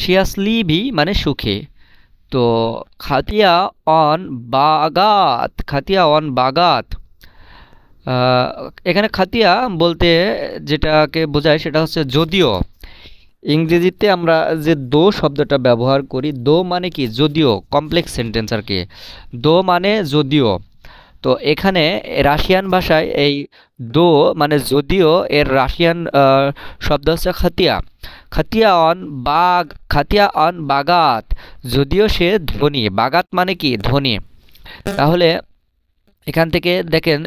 শিয়াসলিভি মানে সুখে। তো খাতিয়া অন বাগাত, খাতিয়া অন বাগাত, আহ, এখানে খাতিয়া বলতে যেটাকে বোঝায় সেটা হচ্ছে যদিও। ইংরেজিতে আমরা যে দো শব্দটা ব্যবহার করি, দো মানে কি যদিও, কমপ্লেক্স সেন্টেন্স আর কি। দো মানে যদিও। তো এখানে রাশিয়ান ভাষায় এই দো মানে যদিও এর রাশিয়ান শব্দ হচ্ছে খাতিয়া। খাতিয়া অন বাগ, খাতিয়া অন বাগাত, যদিও সে ধনী। বাগাত মানে কি ধনী। তাহলে এখান থেকে দেখেন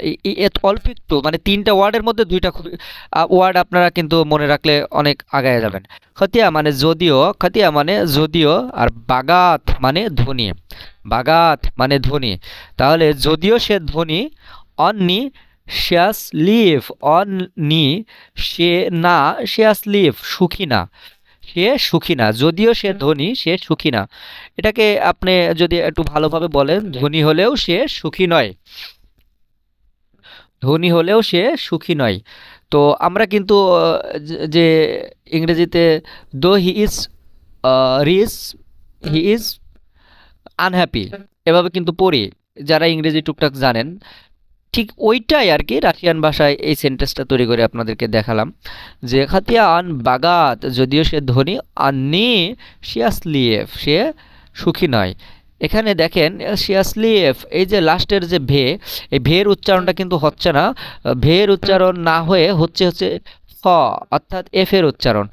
অল্প একটু মানে তিনটা ওয়ার্ডের মধ্যে দুইটা ওয়ার্ড আপনারা কিন্তু মনে রাখলে অনেক আগায় যাবেন। খতিয়া মানে যদিও, খতিয়া মানে যদিও, আর বাগাত মানে ধনী। বাগাত মানে ধনী। তাহলে যদিও সে ধনী, অননি শিয়াস লিভ, অননি সে না, শিয়াস লিভ সুখী না, সে সুখী না। যদিও সে ধনী সে সুখী না। এটাকে আপনি যদি একটু ভালোভাবে বলেন, ধনী হলেও সে সুখী নয়, ধনী হলেও সে সুখী নয়। তো আমরা কিন্তু যে ইংরেজিতে though he is rich he is unhappy এভাবে কিন্তু পড়ি, যারা ইংরেজি টুকটাক জানেন। ঠিক ওইটাই আর কি রাশিয়ান ভাষায় এই সেন্টেন্সটা তৈরি করে আপনাদেরকে দেখালাম, যে খাতিয়া আন বাগাত, যদিও সে ধনী, আননি শিয়াসলিয়েভ সে সুখী নয়। এখানে দেখেন শিয়াসলিয়েভ, এই যে লাস্টের যে ভে, এই ভের উচ্চারণটা কিন্তু হচ্ছে না। ভের উচ্চারণ না হয়ে হচ্ছে হচ্ছে ফ, অর্থাৎ এফ এর উচ্চারণ।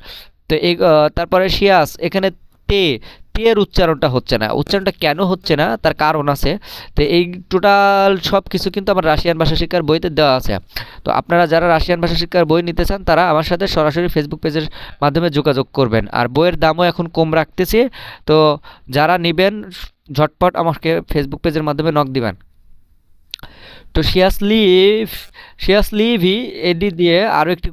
তো এই তারপরে শিয়াস, এখানে তে, টের উচ্চারণটা হচ্ছে না। উচ্চারণটা কেন হচ্ছে না তার কারণ আছে। তো এই টোটাল সব কিছু কিন্তু আমার রাশিয়ান ভাষা শিক্ষার বইতে দেওয়া আছে। তো আপনারা যারা রাশিয়ান ভাষা শিক্ষার বই নিতে চান তারা আমার সাথে সরাসরি ফেসবুক পেজের মাধ্যমে যোগাযোগ করবেন। আর বইয়ের দামও এখন কম রাখতেছি। তো যারা নেবেন ঝটপট আমাকে ফেসবুক পেজের মাধ্যমে নক দিবেন। তো শিয়াসলিভ, শিয়াসলিভি এডি দিয়ে আরও একটি